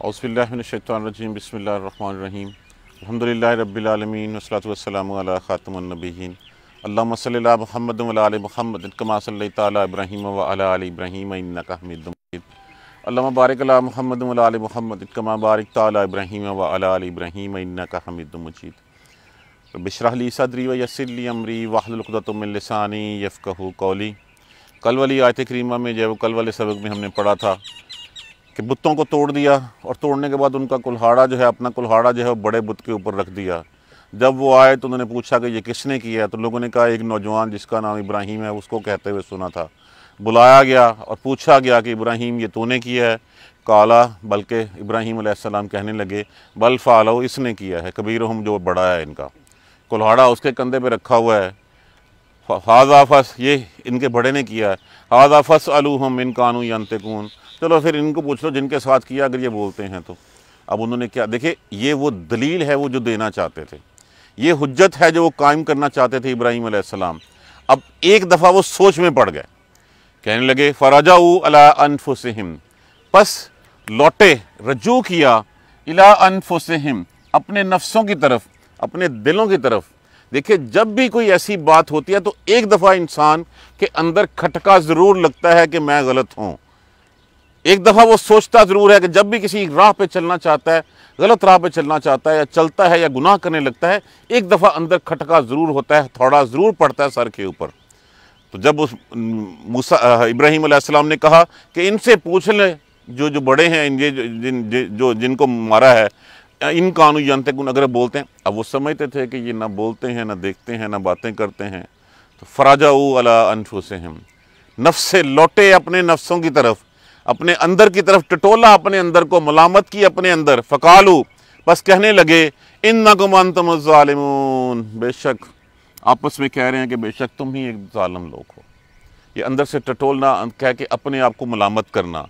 औज़ुबिल्लाहि मिनश्शैतानिर्रजीम बिस्मिल्लाहिर्रहमानिर्रहीम अल्हम्दुलिल्लाहि रब्बिल आलमीन वस्सलातु वस्सलामु अला खातिमिन नबिय्यीन अल्लाहुम्मा सल्लि अला मुहम्मद व अला आलि मुहम्मद कमा सल्लैता अला इब्राहीम व अला आलि इब्राहीम इन्नका हमीदुम मजीद अल्लाहुम्मा बारिक अला मुहम्मद व अला आलि मुहम्मद कमा बारकता अला इब्राहीम व अला आलि इब्राहीम इन्नका हमीदुम मजीद रब्बि इश्रह ली सदरी व यस्सिर ली अमरी वहलुल उक़दतम मिन लिसानी यफ़क़हू क़ौली। कल वाली आयत करीमा में जो कल वाले सबक में हमने पढ़ा था कि बुतों को तोड़ दिया और तोड़ने के बाद उनका कुल्हाड़ा जो है, अपना कुल्हाड़ा जो है बड़े बुत के ऊपर रख दिया। जब वो आए तो उन्होंने पूछा कि ये किसने किया, तो लोगों ने कहा एक नौजवान जिसका नाम इब्राहीम है उसको कहते हुए सुना था। बुलाया गया और पूछा गया कि इब्राहीम ये तूने किया है? काला, बल्कि इब्राहीम अलैहिस्सलाम कहने लगे बल फ़अलहू, इसने किया है कबीरुहुम, जो बड़ा है इनका। कुल्हाड़ा उसके कंधे पर रखा हुआ है। हाज़ा फस, ये इनके बड़े ने किया है। हाज़ा फ़स्अलूहुम इन कानू यंतिकून, चलो फिर इनको पूछ लो जिनके साथ किया, अगर ये बोलते हैं तो। अब उन्होंने क्या, देखिए ये वो दलील है वो जो देना चाहते थे, ये हुज्जत है जो वो कायम करना चाहते थे इब्राहीम अलैहिस्सलाम। अब एक दफ़ा वो सोच में पड़ गए, कहने लगे फ़रजऊ अला अनफुसिहिम, बस लौटे, रजू किया इला अनफुसिहिम, अपने नफ्सों की तरफ, अपने दिलों की तरफ। देखिए जब भी कोई ऐसी बात होती है तो एक दफ़ा इंसान के अंदर खटका ज़रूर लगता है कि मैं गलत हूँ। एक दफ़ा वो सोचता ज़रूर है कि जब भी किसी राह पे चलना चाहता है, गलत राह पे चलना चाहता है या चलता है या गुनाह करने लगता है, एक दफ़ा अंदर खटका ज़रूर होता है, थोड़ा ज़रूर पड़ता है सर के ऊपर। तो जब उस मूसा इब्राहीम अलैहिस्सलाम ने कहा कि इनसे पूछ लें जो बड़े हैं, ये जिनको मारा है, इन कानू यंतिकून, अगर बोलते हैं। अब वो समझते थे कि ये ना बोलते हैं, ना देखते हैं, ना बातें करते हैं। तो फ़रजऊ अला अनफुसिहिम, नफ्स से लौटे, अपने नफ्सों की तरफ, अपने अंदर की तरफ टटोला, अपने अंदर को मलामत की अपने अंदर। फ़कालू, बस कहने लगे इन्नकुम अंतुमुज़ ज़ालिमून, बेशक आपस में कह रहे हैं कि बेशक तुम ही एक ज़ालिम लोग हो। ये अंदर से टटोलना, कह के अपने आप को मलामत करना।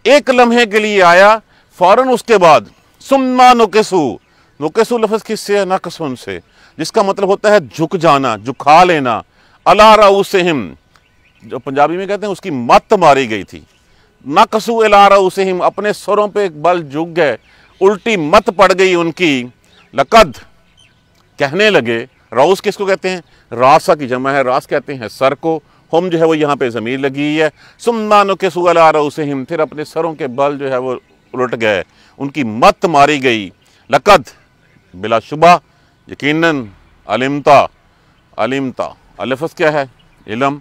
एक लम्हे के लिए आया, फ़ौरन उसके बाद सुम्मा नुकिसू, नुकिसू लफ्ज़ किससे है? नकसून से, जिसका मतलब होता है झुक जाना, झुका लेना। अला रऊसिहिम, जो पंजाबी में कहते हैं उसकी मत मारी गई थी। नकसू अला रऊसिहिम, अपने सरों पे एक बल झुक गए, उल्टी मत पड़ गई उनकी। लकद, कहने लगे, रऊस किसको कहते हैं? रासा की जमा है, रास कहते हैं सर को, हम जो है वो यहाँ पे ज़मीर लगी हुई है। सुम्मा नुकिसू अला रऊसिहिम, फिर अपने सरों के बल जो है वो उलट गए, उनकी मत मारी गई। लकद, बिलाशुबा, यकीनन, अलिमता, अलिमता, अलफ़ज़ क्या है? इलम,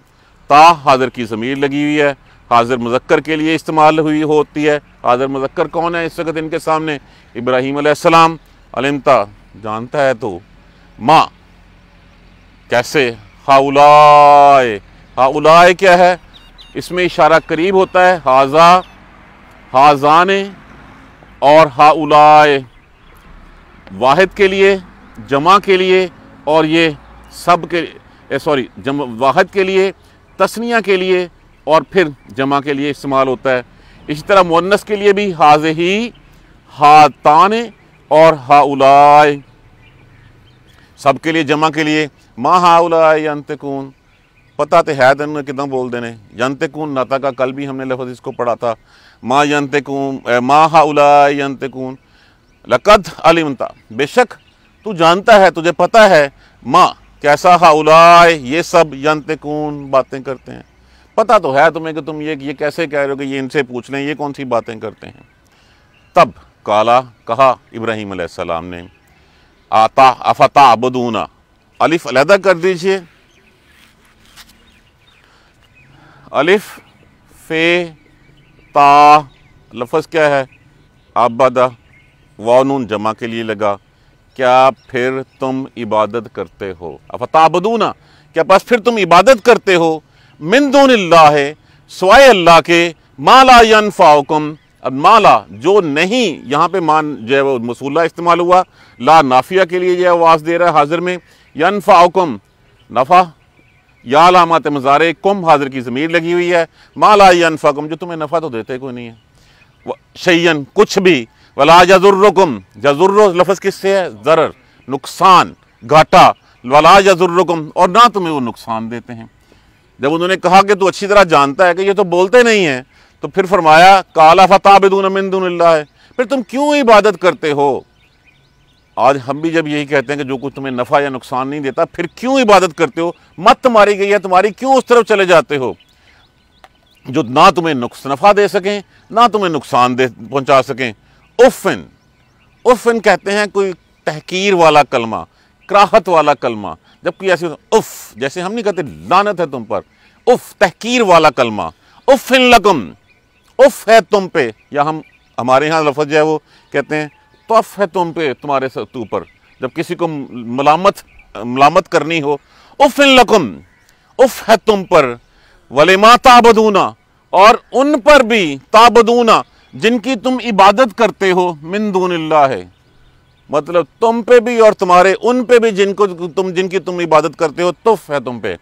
ता हाज़िर की ज़मीर लगी हुई है, हाज़िर मुज़क्कर के लिए इस्तेमाल हुई होती है। हाज़िर मुज़क्कर कौन है इस वक्त इनके सामने? इब्राहीम अलैहिस्सलाम। अलिमता, जानता है तो। माँ, कैसे? हाउलाए, हाउलाए क्या है? इसमें इशारा करीब होता है, हाज़ा, हाज़ाने और हाउलाए, वाहिद के लिए, जमा के लिए, और ये सब के, सॉरी, वाहिद के लिए, तस्निया के लिए और फिर जमा के लिए इस्तेमाल होता है। इसी तरह मुअन्नस के लिए भी हाज़िही, हाताने और हाउलाए, सब के लिए, जमा के लिए। मा हाउलाए यंतिकून, पता तो है तेन किदा बोल देने। यंतिकून नाता का कल भी हमने लफ्ज़ इसको पढ़ा था। मा यंतिकून, मा हाउलाए यंतिकून। लकद अलिमता, बेशक तू जानता है, तुझे पता है। माँ, कैसा? हाउलाए, ये सब, यंतिकून, बातें करते हैं। पता तो है तुम्हें कि तुम ये कैसे कह रहे हो कि ये इनसे पूछ लें, ये कौन सी बातें करते हैं। तब काला, कहा इब्राहीम अलैहिस्सलाम ने, आता अफता अबदूना, अलिफ अलहदा कर दीजिए, अलिफ फे ता, लफ्ज़ क्या है? आबादा, वाव नून जमा के लिए लगा। क्या फिर तुम इबादत करते हो? अफताबदूना, क्या बस फिर तुम इबादत करते हो? मिन दूनिल्लाह, सिवाय अल्लाह के, माला यनफाउकुम। अब माला जो नहीं, यहाँ पे मान जो है वो मसूला इस्तेमाल हुआ, ला नाफिया के लिए जो है आवाज़ दे रहा है हाजिर में। यनफाउकुम, नफ़ा, या लामत मज़ारे, कुम हाजिर की ज़मीर लगी हुई है। माला यनफाकुम, जो तुम्हें नफ़ा तो देते कोई नहीं है। शैयन, कुछ भी। वला यज़ुर्रुकुम, यज़ुर्रु लफ्ज़ किससे है? ज़रर, नुकसान, घाटा। वला यज़ुर्रुकुम, और ना तुम्हें वो नुकसान देते हैं। जब उन्होंने कहा कि तू अच्छी तरह जानता है कि ये तो बोलते नहीं हैं, तो फिर फरमाया काला फताबिदून मिन दुनिल्लाह, फिर तुम क्यों इबादत करते हो? आज हम भी जब यही कहते हैं कि जो कुछ तुम्हें नफ़ा या नुकसान नहीं देता, फिर क्यों इबादत करते हो? मत तुम्हारी गई है तुम्हारी, क्यों उस तरफ चले जाते हो जो ना तुम्हें नफ़ा दे सकें ना तुम्हें नुकसान दे पहुंचा सकें। उफ़िन, उफ़िन कहते हैं कोई तहकीर वाला कलमा, कराहत वाला कलमा, जबकि ऐसे उफ़, जैसे हम नहीं कहते लानत है तुम पर, उफ़ तहकीर वाला कलमा। उफ़िन लकुम, उफ़ है तुम पे, या हम हमारे यहाँ लफ्ज़ जो है वो कहते हैं तफ है तुम पे, तुम्हारे ऊपर, जब किसी को मलामत करनी हो। उफ़िन लकुम, उफ़ है तुम पर, वलिमा ताबदूना, और उन पर भी, ताबदूना जिनकी तुम इबादत करते हो, मिन दूनिल्लाह है, मतलब तुम पे भी और तुम्हारे उन पे भी जिनकी तुम इबादत करते हो, तुफ़ है तुम पे।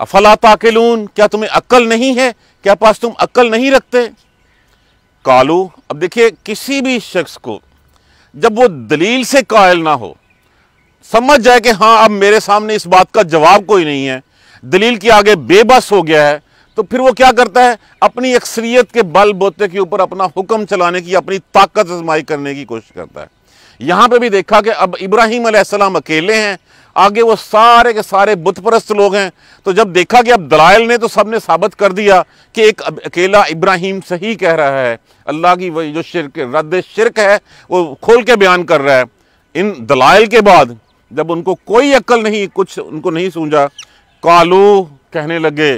अफला ताकिलून, क्या तुम्हें अक्ल नहीं है? क्या पास तुम अक्ल नहीं रखते? कालू, अब देखिए किसी भी शख्स को जब वो दलील से कायल ना हो, समझ जाए कि हाँ अब मेरे सामने इस बात का जवाब कोई नहीं है, दलील के आगे बेबस हो गया है, तो फिर वो क्या करता है? अपनी अक्सरियत के बल बोते के ऊपर अपना हुक्म चलाने की, अपनी ताकत आजमाई करने की कोशिश करता है। यहां पे भी देखा कि अब इब्राहीम अलैहिस्सलाम अकेले हैं, आगे वो सारे के सारे बुतपरस्त लोग हैं। तो जब देखा कि अब दलाइल ने तो सबने साबित कर दिया कि एक अकेला इब्राहीम सही कह रहा है, अल्लाह की वही जो रद्द शिरक है वो खोल के बयान कर रहा है। इन दलाइल के बाद जब उनको कोई अक्ल नहीं, कुछ उनको नहीं सूझा, कालू कहने लगे,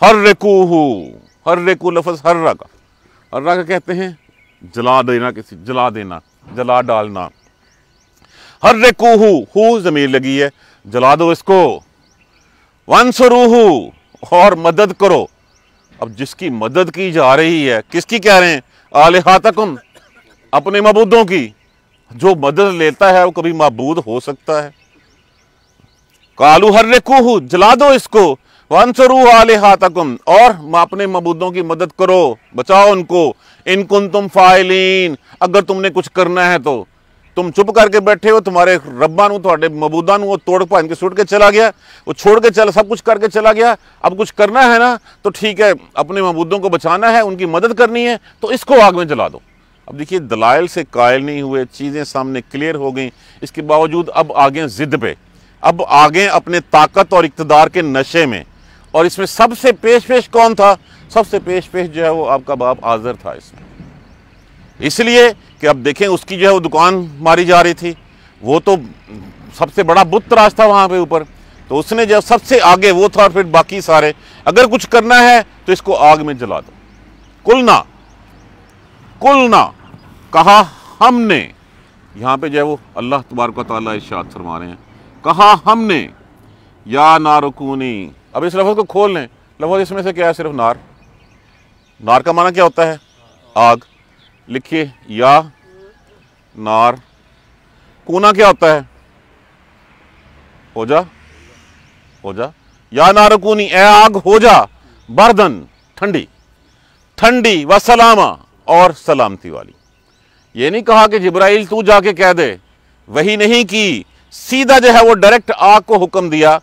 हर्रिकू लफ्ज़ हर्रा का कहते हैं जला देना, किसी जला देना, जला डालना। हर्रिकूहू, हू ज़मीर लगी है, जला दो इसको। वंसरूहू, और मदद करो। अब जिसकी मदद की जा रही है, किसकी कह रहे हैं? आलिहातकुम, अपने मबूदों की। जो मदद लेता है वो कभी मबूद हो सकता है। कालू हर्रिकूहू, जला दो इसको। वंसरू आलिहातकुम, और अपने मबूदों की मदद करो, बचाओ उनको। इन कुंतुम फाइलीन, अगर तुमने कुछ करना है तो। तुम चुप करके बैठे हो, तुम्हारे रब्बा नू, तुम्हारे मबूदा नू वो तोड़ पान के सुट के चला गया, वो छोड़ के चला, सब कुछ करके चला गया। अब कुछ करना है ना तो ठीक है, अपने मबूदों को बचाना है, उनकी मदद करनी है, तो इसको आग में जला दो। अब देखिए दलाइल से कायल नहीं हुए, चीज़ें सामने क्लियर हो गई, इसके बावजूद अब आगे जिद पे, अब आगे अपने ताकत और इक़्तिदार के नशे में। और इसमें सबसे पेश कौन था? सबसे पेश जो है वो आपका बाप आज़र था इसमें, इसलिए कि अब देखें उसकी जो है वो दुकान मारी जा रही थी, वो तो सबसे बड़ा बुत तराश था वहाँ पे ऊपर, तो उसने जब सबसे आगे वो था, और फिर बाकी सारे, अगर कुछ करना है तो इसको आग में जला दो। कुलना कहा हमने, यहाँ पे जो है वो अल्लाह तबारक व तआला इरशाद फरमा रहे हैं, कहा हमने, या नारुकूनी। अब इस लफ्ज़ को खोल लें, लफ्ज़ इसमें से क्या है? सिर्फ नार। नार का माना क्या होता है? आग। लिखिए या नार। कूना क्या होता है? हो जा। या नारुकूनी, ए आग हो जा, बर्दन, ठंडी, व सलामा, और सलामती वाली। ये नहीं कहा कि जिब्राइल तू जाके कह दे, वही नहीं की, सीधा जो है वो डायरेक्ट आग को हुक्म दिया,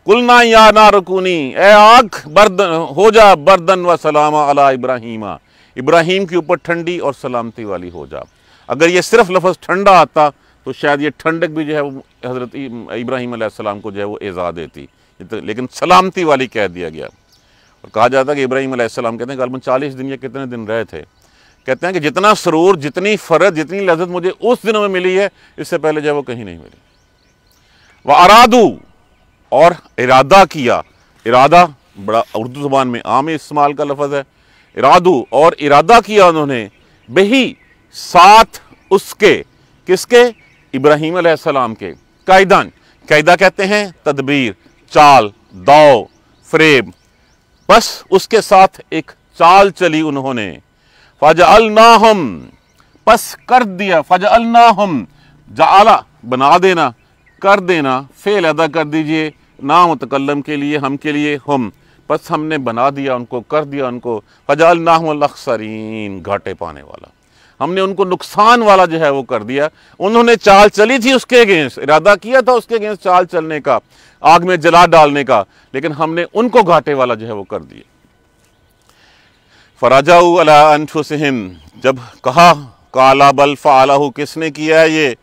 कुलना या नारुकूनी, ए आग बर्दन हो जा, बर्दन व सलामा अला इब्राहीमा, इब्राहीम के ऊपर ठंडी और सलामती वाली हो जा। अगर ये सिर्फ लफ्ज़ ठंडा आता तो शायद ये ठंडक भी जो है वो हज़रत इब्राहीम अलैहिस्सलाम को जो है वो एज़ा देती, लेकिन सलामती वाली कह दिया गया। और कहा जाता है कि इब्राहीम अलैहिस्सलाम कहते हैं गालिबन 40 दिन या कितने दिन रहे थे, कहते हैं कि जितना सरूर, जितनी फ़रज, जितनी लज़्ज़त मुझे उस दिनों में मिली है, इससे पहले जो है वो कहीं नहीं मिली। वह अरादू, और इरादा किया। इरादा बड़ा उर्दू ज़ुबान में आम इस्तेमाल का लफ्ज़ है। इरादू, और इरादा किया उन्होंने, बही, साथ उसके, किसके? इब्राहीम अलैहिस्सलाम के। कायदा कहते हैं तदबीर, चाल, दाव, फ्रेब, बस उसके साथ एक चाल चली उन्होंने। फजअलनाहुम, बस कर दिया, फजअलनाहुम, जाला बना देना, कर देना, फेल अदा कर दीजिए, ना मुतकल्लम के लिए, हम के लिए, हम, बस हमने बना दिया उनको, कर दिया उनको। फजअलनाहुमुल अखसरीन, घाटे पाने वाला, हमने उनको नुकसान वाला जो है वो कर दिया। उन्होंने चाल चली थी उसके अगेंस्ट, इरादा किया था उसके अगेंस्ट चाल चलने का, आग में जला डालने का, लेकिन हमने उनको घाटे वाला जो है वो कर दिया। फराजाऊ अला अनफुसिहिम, जब कहा काला बल फ़अलहु, किसने किया है ये,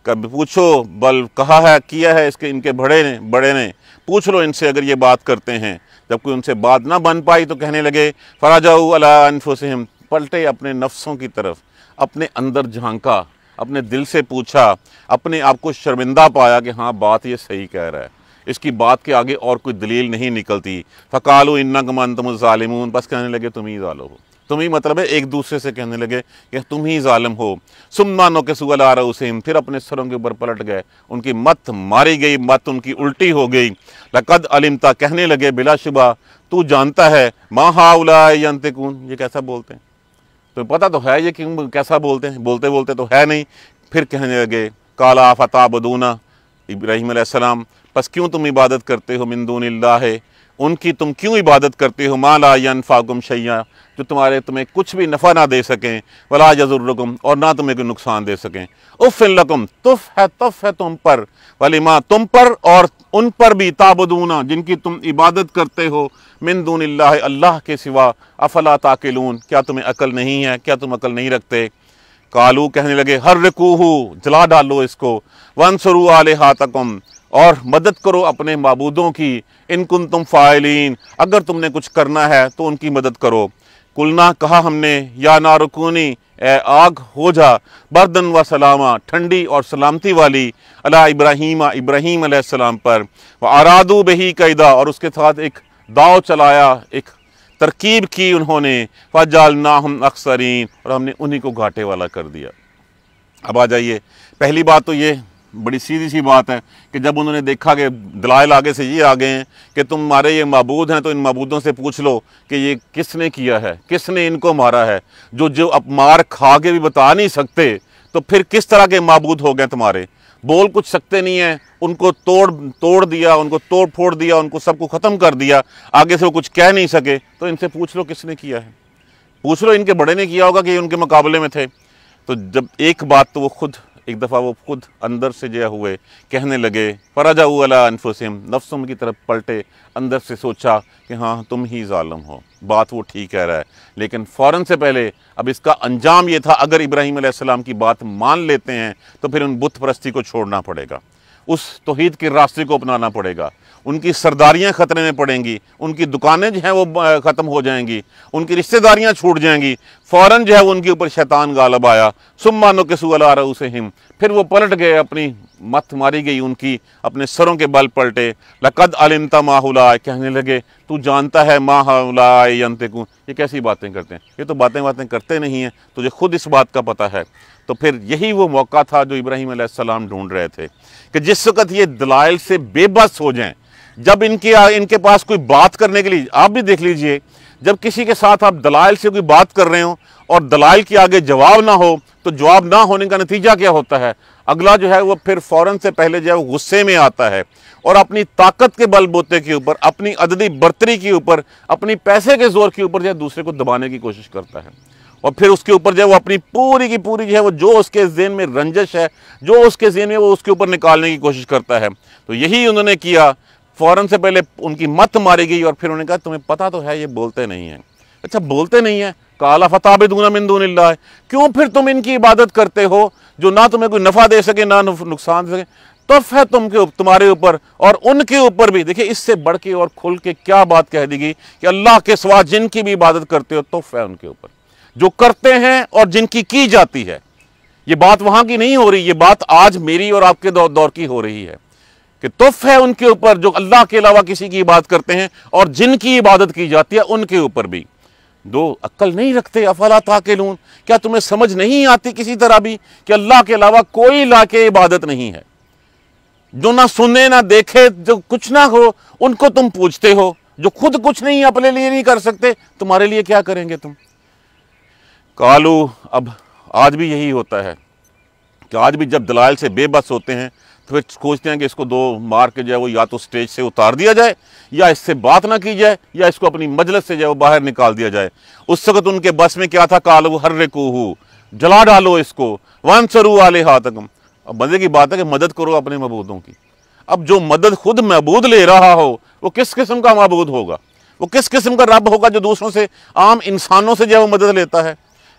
कभी पूछो, बल कहा है, किया है इसके इनके बड़े ने, पूछ लो इनसे अगर ये बात करते हैं। जब कोई उनसे बात ना बन पाई तो कहने लगे फराजाऊ अला अनफुसिहिम, पलटे अपने नफ्सों की तरफ, अपने अंदर झांका, अपने दिल से पूछा, अपने आप को शर्मिंदा पाया कि हाँ बात ये सही कह रहा है, इसकी बात के आगे और कोई दलील नहीं निकलती। फ़कालू इन्नकुम अंतुमुज़ ज़ालिमून, बस कहने लगे तुम ही ज़ालिम हो, तुम ही मतलब है एक दूसरे से कहने लगे कि तुम ही ज़ालिम हो। सुम्मा नुकिसू अला रुऊसिहिम, फिर अपने सरों के ऊपर पलट गए, उनकी मत मारी गई, मत उनकी उल्टी हो गई। लक़द अलिमता, कहने लगे बिलाशुबा तू जानता है, मा हाउलाए यंतिकून, ये कैसा बोलते हैं, तो पता तो है ये कि कैसा बोलते हैं, बोलते बोलते तो है नहीं। फिर कहने लगे काला फ़ताबुदूना, इब्राहीम अलैहिस्सलाम बस क्यों तुम इबादत करते हो मिन दूनिल्लाह, उनकी तुम क्यों इबादत करते हो, मा ला यनफ़ाकुम शैया, जो तुम्हें कुछ भी नफ़ा ना दे सकें, वला यज़ुर्रुकुम, और ना तुम्हें कोई नुकसान दे सकें। उफ़्फ़िन लकुम, तुफ़ है तुम पर, वलिमा तुम पर और उन पर भी, ताबुदूना जिनकी तुम इबादत करते हो, मिन दूनिल्लाह अल्लाह के सिवा, अफ़ला ताक़िलून, क्या तुम्हें अकल नहीं है, क्या तुम अकल नहीं रखते। कालू, कहने लगे हर्रिकूहु, जला डालो इसको, वंसुरू आलिहातकुम, और मदद करो अपने माबूदों की, इन कुंतुम फ़ाइलीन, अगर तुमने कुछ करना है तो उनकी मदद करो। कुलना, कहा हमने, या नारुकूनी, ए आग हो जा, बर्दन व सलामा, ठंडी और सलामती वाली, अला इब्राहीम, इब्राहीम अलैहिस्सलाम पर, व आरादू बही कैदा, और उसके साथ एक दाव चलाया, एक तरकीब की उन्होंने, फजअलनाहुम अख्सरीन, और हमने उन्हीं को घाटे वाला कर दिया। अब आ जाइए, पहली बात तो ये बड़ी सीधी सी बात है कि जब उन्होंने देखा कि दलाइल आगे से ये आ गए हैं कि तुम्हारे ये माबूद हैं, तो इन माबूदों से पूछ लो कि ये किसने किया है, किसने इनको मारा है, जो अब मार खा के भी बता नहीं सकते, तो फिर किस तरह के माबूद हो गए तुम्हारे, बोल कुछ सकते नहीं हैं, उनको तोड़ दिया, उनको तोड़ फोड़ दिया, उनको सबको ख़त्म कर दिया, आगे से वो कुछ कह नहीं सके, तो इनसे पूछ लो किसने किया है, पूछ लो इनके बड़े ने किया होगा कि उनके मुकाबले में थे। तो जब एक बात तो वो खुद एक दफ़ा वो खुद अंदर से जो हुए, कहने लगे फरजाऊ अला अनफुसिहिम, नफ्सों की तरफ पलटे, अंदर से सोचा कि हाँ तुम ही ज़ालिम हो, बात वो ठीक कह रहा है। लेकिन फ़ौरन से पहले अब इसका अंजाम ये था, अगर इब्राहीम अलैहिस्सलाम की बात मान लेते हैं तो फिर उन बुत परस्ती को छोड़ना पड़ेगा, उस तौहीद के रास्ते को अपनाना पड़ेगा, उनकी सरदारियाँ ख़तरे में पड़ेंगी, उनकी दुकानें जो हैं वो ख़त्म हो जाएंगी, उनकी रिश्तेदारियाँ छूट जाएंगी। फ़ौरन जो है उनके ऊपर शैतान गालिब आया। सुम्मा नुकिसू अला रुऊसिहिम, फिर वो पलट गए, अपनी मत मारी गई उनकी, अपने सरों के बल पलटे। लक़द अलिमता मा हाउलाए, कहने लगे तू जानता है, मा हाउलाए यंतिकून, ये कैसी बातें करते हैं, ये तो बातें करते नहीं हैं, तुझे खुद इस बात का पता है। तो फिर यही वो मौका था जो इब्राहीम अलैहिस्सलाम ढूंढ रहे थे कि जिस वक़्त ये दलाइल से बेबस हो जाएं, जब इनके पास कोई बात करने के लिए, आप भी देख लीजिए, जब किसी के साथ आप दलाइल से कोई बात कर रहे हो और दलाइल के आगे जवाब ना हो, तो जवाब ना होने का नतीजा क्या होता है, अगला जो है वो फिर फ़ौरन से पहले जो है वो गुस्से में आता है और अपनी ताकत के बलबूते के ऊपर, अपनी अददी बर्तरी के ऊपर, अपनी पैसे के जोर के ऊपर जो है दूसरे को दबाने की कोशिश करता है, और फिर उसके ऊपर जो है वो अपनी पूरी की पूरी जो है वो जो उसके ज़हन में रंजिश है, जो उसके ज़हन में, वो उसके ऊपर निकालने की कोशिश करता है। तो यही उन्होंने किया, फ़ौरन से पहले उनकी मत मारी गई और फिर उन्होंने कहा तुम्हें पता तो है ये बोलते नहीं हैं। अच्छा बोलते नहीं हैं, काला फ़ताबिदूना मिन दूनिल्लाह, क्यों फिर तुम इनकी इबादत करते हो जो ना तुम्हें कोई नफ़ा दे सके ना नुकसान दे सके। तफ है तुम्हारे ऊपर और उनके ऊपर भी। देखिए इससे बढ़ के और खुल के क्या बात कह दी गई कि अल्लाह के सिवा जिनकी भी इबादत करते हो तफ है उनके ऊपर, जो करते हैं और जिनकी की जाती है। ये बात वहाँ की नहीं हो रही, ये बात आज मेरी और आपके दौर की हो रही है कि तुफ है उनके ऊपर जो अल्लाह के अलावा किसी की इबादत करते हैं और जिनकी इबादत की जाती है उनके ऊपर भी। दो अक्ल नहीं रखते, अफला ताक़िलून, क्या तुम्हें समझ नहीं आती किसी तरह भी कि अल्लाह के अलावा कोई लाके इबादत नहीं है, जो ना सुने ना देखे, जो कुछ ना हो उनको तुम पूछते हो, जो खुद कुछ नहीं अपने लिए नहीं कर सकते तुम्हारे लिए क्या करेंगे तुम। कालू, अब आज भी यही होता है कि आज भी जब दलाइल से बेबस होते हैं तो फिर सोचते हैं कि इसको दो मार के जो है वो या तो स्टेज से उतार दिया जाए या इससे बात ना की जाए या इसको अपनी मजलिस से जो है वो बाहर निकाल दिया जाए। उस वक्त उनके बस में क्या था, कालू हर्रिकूहु, जला डालो इसको, वंसरू आलिहातकुम। अब मजे की बात है कि मदद करो अपने मबूदों की। अब जो मदद खुद मबूद ले रहा हो वो किस किस्म का मबूद होगा, वो किस किस्म का रब होगा जो दूसरों से, आम इंसानों से जो है वो मदद लेता है।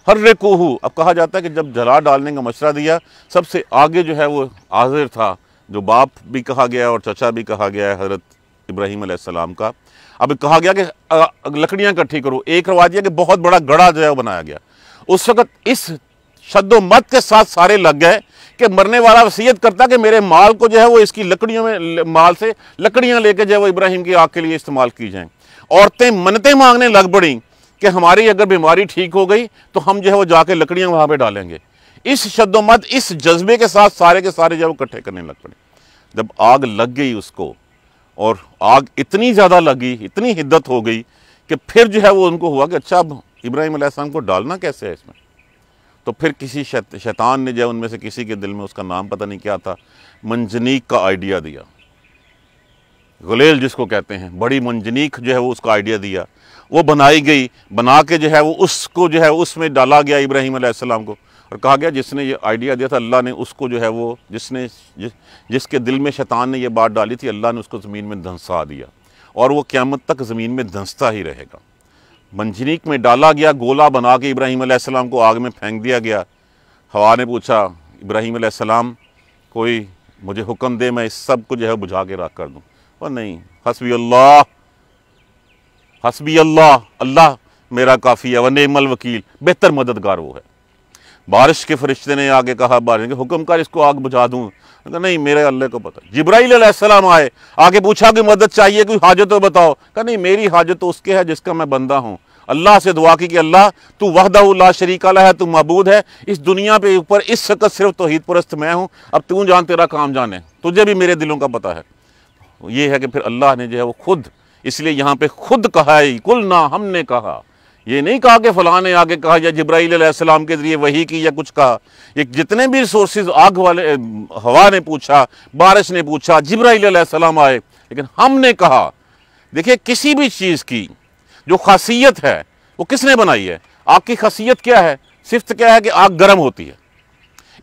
हर्रिकूहू। अब कहा जाता है कि जब जला डालने का मशवरा दिया, सबसे आगे जो है वो आज़िर था, जो बाप भी कहा गया और चचा भी कहा गया है हज़रत इब्राहीम अलैहिस्सलाम का। अब कहा गया कि लकड़ियाँ इकट्ठी करो। एक रवाज है कि बहुत बड़ा गड़ा जो है वो बनाया गया। उस वक़्त इस शद्दोमत के साथ सारे लग गए कि मरने वाला वसीयत करता कि मेरे माल को जो है वो इसकी लकड़ियों में, माल से लकड़ियाँ लेके जो है वो इब्राहीम की आग के लिए इस्तेमाल की जाएँ। औरतें मन्नतें मांगने लग पड़ी कि हमारी अगर बीमारी ठीक हो गई तो हम जो है वो जाके लकड़ियाँ वहाँ पे डालेंगे। इस शद्दोमत, इस जज्बे के साथ सारे के सारे जो है वो इकट्ठे करने लग पड़े। जब आग लग गई उसको, और आग इतनी ज़्यादा लगी, इतनी हिद्दत हो गई कि फिर जो है वो उनको हुआ कि अच्छा अब इब्राहीम अलैहिस्सलाम को डालना कैसे है इसमें। तो फिर किसी शैतान ने जो उनमें से किसी के दिल में, उसका नाम पता नहीं क्या था, मंजनीक का आइडिया दिया। गुलेल जिसको कहते हैं, बड़ी मंजनीक जो है वो उसका आइडिया दिया। वो बनाई गई, बना के जो है वो उसको जो है उसमें डाला गया इब्राहीम अलैहिस्सलाम को। और कहा गया जिसने ये आइडिया दिया था अल्लाह ने उसको जो है वो, जिसके दिल में शैतान ने ये बात डाली थी, अल्लाह ने उसको ज़मीन में धंसा दिया और वो क़यामत तक ज़मीन में धंसता ही रहेगा। मंजनीक में डाला गया, गोला बना के इब्राहीम अलैहिस्सलाम को आग में फेंक दिया गया। हवा ने पूछा इब्राहीम अलैहिस्सलाम कोई मुझे हुक्म दे, मैं इस सब को जो है बुझा के राख कर दूँ। और नहीं, हस्बी अल्लाह, हस्बी अल्लाह, अल्लाह मेरा काफ़ी है, व नेमल वकील, बेहतर मददगार वो है। बारिश के फरिश्ते ने आगे कहा, बारिश के हुक्म कर इसको आग बुझा दूँ। नहीं, मेरे अल्लाह को पता। जिब्राईल अलैहिस्सलाम आए, आगे पूछा कि मदद चाहिए, कोई हाजत तो बताओ। कहा नहीं, मेरी हाजत तो उसके है जिसका मैं बंदा हूँ। अल्लाह से दुआ की कि अल्लाह तू वहदहू ला शरीका लह है, तू माबूद है इस दुनिया पे ऊपर, इस वक़्त सिर्फ तौहीद परस्त मैं हूँ। अब तू जान, तेरा काम जाने, तुझे भी मेरे दिलों का पता है। ये है कि फिर अल्लाह ने जो है वो खुद, इसलिए यहाँ पे खुद कहा है, कुल ना, हमने कहा। ये नहीं कहा कि फलां ने आगे कहा या जिब्राईल अलैहिस्सलाम के जरिए वही की या कुछ कहा। ये जितने भी रिसोर्सेज, आग वाले, हवा ने पूछा, बारिश ने पूछा, जिब्राईल अलैहिस्सलाम आए, लेकिन हमने कहा। देखिए, किसी भी चीज़ की जो खासियत है वो किसने बनाई है? आग की खासियत क्या है? सिर्फ क्या है कि आग गर्म होती है।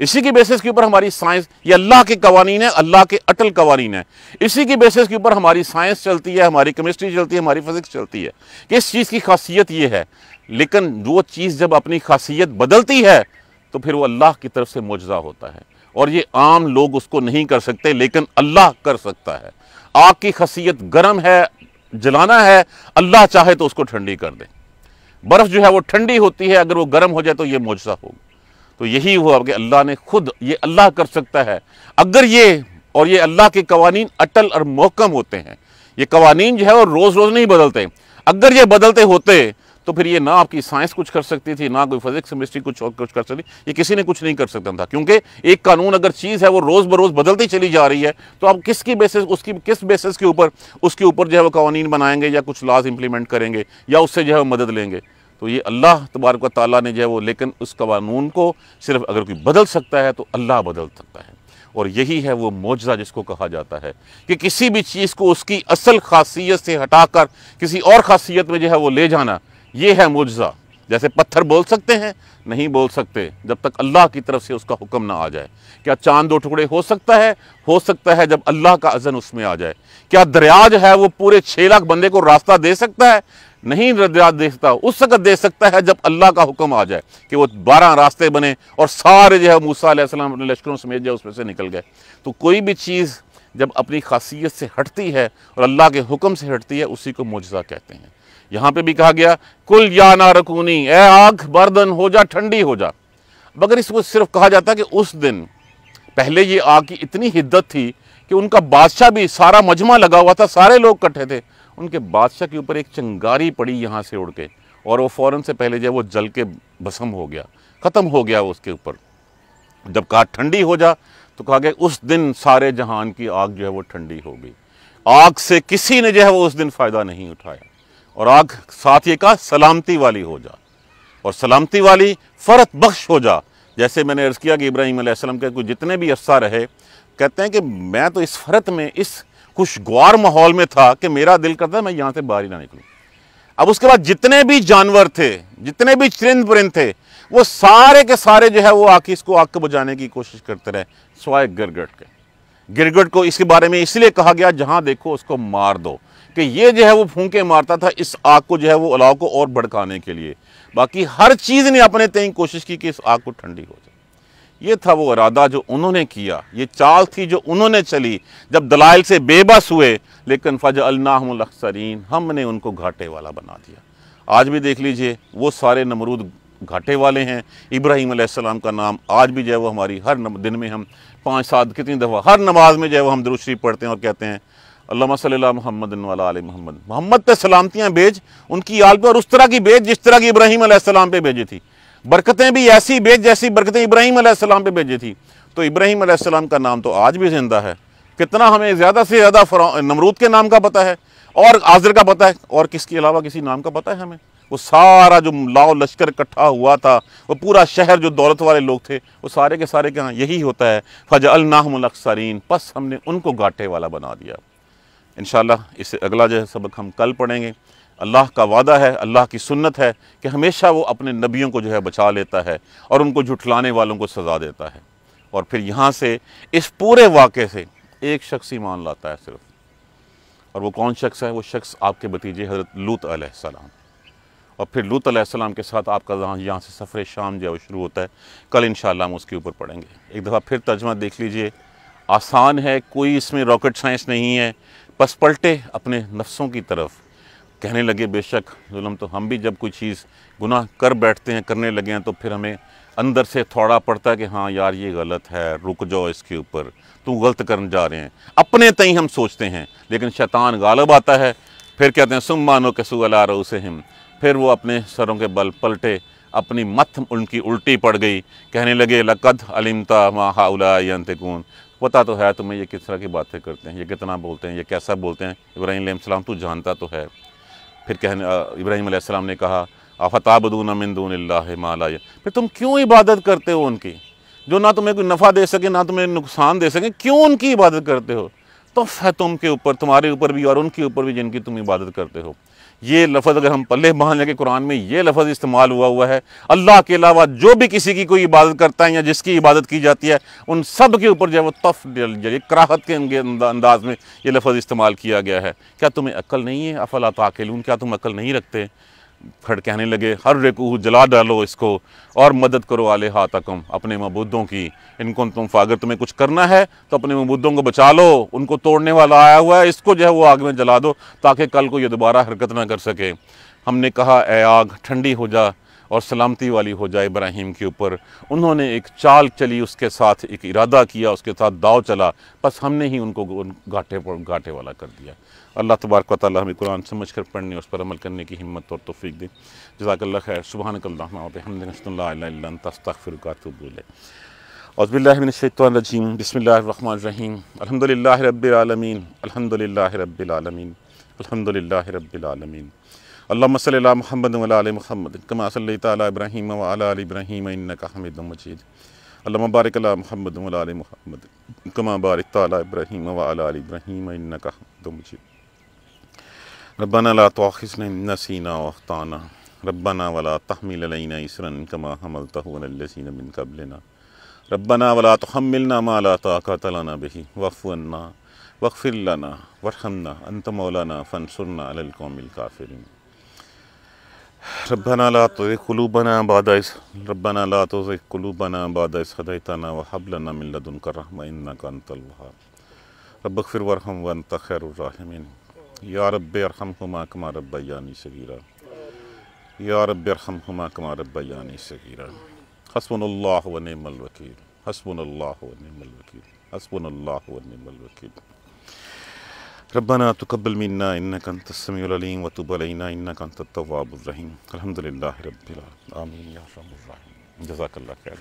इसी की बेसिस के ऊपर हमारी साइंस, ये अल्लाह के कवानीन है, अल्लाह के अटल कवानीन है। इसी की बेसिस के ऊपर हमारी साइंस चलती है, हमारी केमिस्ट्री चलती है, हमारी फिजिक्स चलती है कि इस चीज़ की खासियत ये है। लेकिन वो चीज़ जब अपनी खासियत बदलती है तो फिर वो अल्लाह की तरफ से मुजज़ा होता है, और ये आम लोग उसको नहीं कर सकते, लेकिन अल्लाह कर सकता है। आग की खासियत गर्म है, जलाना है, अल्लाह चाहे तो उसको ठंडी कर दे। बर्फ़ जो है वो ठंडी होती है, अगर वो गर्म हो जाए तो ये मुजज़ा होगा। तो यही हुआ कि अल्लाह ने खुद, ये अल्लाह कर सकता है अगर ये, और ये अल्लाह के कवानीन अटल और मोहकम होते हैं। ये कवानीन जो है वो रोज़ रोज़ नहीं बदलते। अगर ये बदलते होते तो फिर ये ना आपकी साइंस कुछ कर सकती थी, ना कोई फिजिक्स केमिस्ट्री कुछ और कुछ कर सकती, ये किसी ने कुछ नहीं कर सकता था। क्योंकि एक कानून, अगर चीज़ है वो रोज़ बरोज़ बदलती चली जा रही है, तो आप किसकी बेसिस, उसकी किस बेसिस के ऊपर उसके ऊपर जो है वो कवानीन बनाएंगे या कुछ लॉज इंप्लीमेंट करेंगे या उससे जो है मदद लेंगे। तो ये अल्लाह तबारक व तआला ने जो है वो, लेकिन उस कानून को सिर्फ अगर कोई बदल सकता है तो अल्लाह बदल सकता है। और यही है वो मौजज़ा जिसको कहा जाता है कि किसी भी चीज़ को उसकी असल खासियत से हटाकर किसी और खासियत में जो है वो ले जाना, ये है मौजज़ा। जैसे पत्थर बोल सकते हैं? नहीं बोल सकते जब तक अल्लाह की तरफ से उसका हुक्म ना आ जाए। क्या चांद दो टुकड़े हो सकता है? हो सकता है जब अल्लाह का अज़न उसमें आ जाए। क्या दरिया जो है वो पूरे 6 लाख बंदे को रास्ता दे सकता है? नहीं दरिया दे सकता, उस वक़्त दे सकता है जब अल्लाह का हुक्म आ जाए कि वो 12 रास्ते बने और सारे जो है मूसा अलैहिस्सलाम अपने लश्करों समेत जो उसमें से निकल गए। तो कोई भी चीज़ जब अपनी खासियत से हटती है और अल्लाह के हुक्म से हटती है, उसी को मौजज़ा कहते हैं। यहाँ पे भी कहा गया, कुल या नारकूनी, ए आग बर्दन हो जा, ठंडी हो जा। मगर इसको सिर्फ कहा जाता है कि उस दिन, पहले ये आग की इतनी हिद्दत थी कि उनका बादशाह भी, सारा मजमा लगा हुआ था, सारे लोग इकट्ठे थे, उनके बादशाह के ऊपर एक चिंगारी पड़ी यहाँ से उड़ के, और वो फ़ौरन से पहले जो वो जल के भस्म हो गया, ख़त्म हो गया उसके ऊपर। जब कहा ठंडी हो जा, तो कहा गया उस दिन सारे जहान की आग जो है वो ठंडी हो गई। आग से किसी ने जो है वो उस दिन फ़ायदा नहीं उठाया। और आग साथ ये कहा सलामती वाली हो जा, और सलामती वाली फ़रत बख्श हो जा। जैसे मैंने अर्ज़ किया कि इब्राहीम अलैहिस्सलाम के कोई जितने भी अरसा रहे, कहते हैं कि मैं तो इस फ़रत में, इस खुशगवार माहौल में था कि मेरा दिल करता है मैं यहाँ से बाहर ही ना निकलूँ। अब उसके बाद जितने भी जानवर थे, जितने भी चरिंद परिंद थे, वो सारे के सारे जो है वो आके इसको आग को बुझाने की कोशिश करते रहे, सिवाय गिरगिट के। गिरगिट को इसके बारे में इसलिए कहा गया, जहाँ देखो उसको मार दो, कि ये जो है वो फूंके मारता था इस आग को जो है वो अलाव को और भड़काने के लिए। बाकी हर चीज़ ने अपने तय कोशिश की कि इस आग को ठंडी हो जाए। ये था वो इरादा जो उन्होंने किया, ये चाल थी जो उन्होंने चली जब दलाइल से बेबस हुए, लेकिन फजअलनाहुमुल अखसरीन, हमने उनको घाटे वाला बना दिया। आज भी देख लीजिए वो सारे नमरूद घाटे वाले हैं। इब्राहीम अलैहिस्सलाम का नाम आज भी जो है वो हमारी हर दिन में हम 5-7 कितनी दफ़ा हर नमाज में जो है वो हम दुरूद शरीफ पढ़ते हैं और कहते हैं अल्लाहुम्मा सल्ली अला मुहम्मद व अला आलि मुहम्मद, मोहम्मद पे सलामतियाँ भेज, उनकी आल पे, और उस तरह की भेज जिस तरह की इब्राहीम अलैहिस्सलाम पे भेजी थी। बरकतें भी ऐसी भेज जैसी बरकतें इब्राहीम अलैहिस्सलाम पे भेजी थी। तो इब्राहीम अलैहिस्सलाम का नाम तो आज भी जिंदा है। कितना हमें ज़्यादा से ज़्यादा नमरूद के नाम का पता है और आज़र का पता है, और किसके अलावा किसी नाम का पता है हमें? वो सारा जो लाओ लश्कर इकट्ठा हुआ था, वो पूरा शहर जो दौलत वाले लोग थे, वो सारे के सारे के यहाँ यही होता है फजअलनाहुमुल अखसरीन, बस हमने उनको घाटे वाला बना दिया। इंशाअल्लाह इससे अगला जो है सबक हम कल पढ़ेंगे। अल्लाह का वादा है, अल्लाह की सुन्नत है कि हमेशा वो अपने नबियों को जो है बचा लेता है और उनको झुठलाने वालों को सज़ा देता है। और फिर यहाँ से इस पूरे वाक़े से एक शख्स ईमान लाता है सिर्फ, और वो कौन शख्स है? वो शख्स आपके भतीजे हज़रत लूत अलैहिस्सलाम। और फिर लूत अलैहिस्सलाम के साथ आपका यहाँ से सफ़र शाम जो है वो शुरू होता है। कल इंशाअल्लाह हम उसके ऊपर पढ़ेंगे। एक दफ़ा फिर तर्जुमा देख लीजिए, आसान है, कोई इसमें रॉकेट साइंस नहीं है। बस पलटे अपने नफ्सों की तरफ, कहने लगे बेशक जुल्म तो हम भी जब कोई चीज़ गुनाह कर बैठते हैं, करने लगे हैं, तो फिर हमें अंदर से थोड़ा पड़ता है कि हाँ यार ये गलत है, रुक जाओ इसके ऊपर, तू गलत करने जा रहे हैं, अपने तय हम सोचते हैं। लेकिन शैतान गालिब आता है, फिर कहते हैं सुम्मा नुकिसू अला रुऊसिहिम, फिर वो अपने सरों के बल पलटे, अपनी मत उनकी उल्टी पड़ गई, कहने लगे लक़द अलिमता मा हाउलाई यंतिकून, पता तो है तुम्हें ये किस तरह की बातें करते हैं, ये कितना बोलते हैं, ये कैसा बोलते हैं। इब्राहीम अलैहिस्सलाम तू जानता तो है। फिर इब्राहीम अलैहिस्सलाम ने कहा अफ़ताबुदूना मिन दूनिल्लाहि मा ला, फिर तुम क्यों इबादत करते हो उनकी जो ना तुम्हें कोई नफ़ा दे सके ना तुम्हें नुकसान दे सके, क्यों उनकी इबादत करते हो? तो है तुमके ऊपर, तुम्हारे ऊपर भी और उनके ऊपर भी जिनकी तुम इबादत करते हो। ये लफ्ज़ अगर हम पल्ले बांध लें कि कुरान में ये लफ्ज़ इस्तेमाल हुआ है, अल्लाह के अलावा जो भी किसी की कोई इबादत करता है या जिसकी इबादत की जाती है, उन सब के ऊपर जो है वो कराहत के अंदाज में ये लफ्ज़ इस्तेमाल किया गया है। क्या तुम्हें अक्ल नहीं है? अफला ताक़िलून, क्या तुम अक्ल नहीं रखते? फिर कहने लगे हर रेकू जला डालो इसको और मदद करो आले हातकम, अपने मबूदों की, इनको तुम अगर तुम्हें कुछ करना है तो अपने मबूदों को बचा लो, उनको तोड़ने वाला आया हुआ है, इसको जो है वो आग में जला दो ताकि कल को ये दोबारा हरकत ना कर सके। हमने कहा ए आग ठंडी हो जा और सलामती वाली हो जाए इब्राहीम के ऊपर। उन्होंने एक चाल चली, उसके साथ एक इरादा किया, उसके साथ दाव चला, बस हमने ही उनको घाटे वाला कर दिया। अल्लाह तबारक व तआला हमें कुरान समझ कर पढ़ने, उस पर अमल करने की हिम्मत और तौफीक दे। जज़ाकल्लाह खैर। सुब्हानकल्लाहुम्मा व बिहम्दिका अशहदु अन ला इलाहा इल्ला अंता अस्तगफिरुका व अतूबु इलैक। औज़ु बिल्लाहि मिनश शैतानिर रजीम। बिस्मिल्लाहिर रहमानिर रहीम। अल्हम्दुलिल्लाहि रब्बिल आलमीन, अल्हम्दुलिल्लाहि रब्बिल आलमीन, अल्हम्दुलिल्लाहि रब्बिल आलमीन। अल्लाहुम्मा सल्लि अला मुहम्मद व अला आलि मुहम्मद कमा सल्लैता अला इब्राहीम व अला आलि इब्राहीम इन्नका हमीदुम मजीद। अल्लाहुम्मा बारिक अला मुहम्मद व अला आलि मुहम्मद कमा बारकता अला इब्राहीम व अला आलि इब्राहीम इन्नका हमीदुम मजीद। रब्बना ला तुआखिज़ना इन नसीना व अख़्ताना, रब्बना वला तहमिल अलैना इसरन कमा हमलतहु अलल लज़ीना मिन क़ब्लिना, रब्बना वला तुहम्मिलना मा ला ताक़त लना बिही वअफ़ु अन्ना वग़फ़िर लना वरहमना अंत मौलाना फ़ंसुरना अलल क़ौमिल काफ़िरीन। रब्बना ला तुज़िग़ क़ुलूबना बअद इज़ हदैतना व हब लना मिन लदुनका रहमा इन्नका अंतल वहाब। रब्बिग़फ़िर वरहम व अंत खैरुर राहिमीन। या रब्बि अरहमहुमा कमा रब्बयानी सगीरा, या रब्बि अरहमहुमा कमा रब्बयानी सगीरा। हस्बुनल्लाहु व निअमल वकील, हस्बुनल्लाहु व निअमल वकील, हस्बुनल्लाहु व निअमल वकील। रब्बना तक़ब्बल मिन्ना इन्नका अंतस समीउल अलीम व तुब अलैना इन्नका अंतत तव्वाबुर रहीम। अल्हम्दुलिल्लाहि रब्बिल आलमीन। आमीन या अरहमर राहिमीन। जज़ाकल्लाह खैर।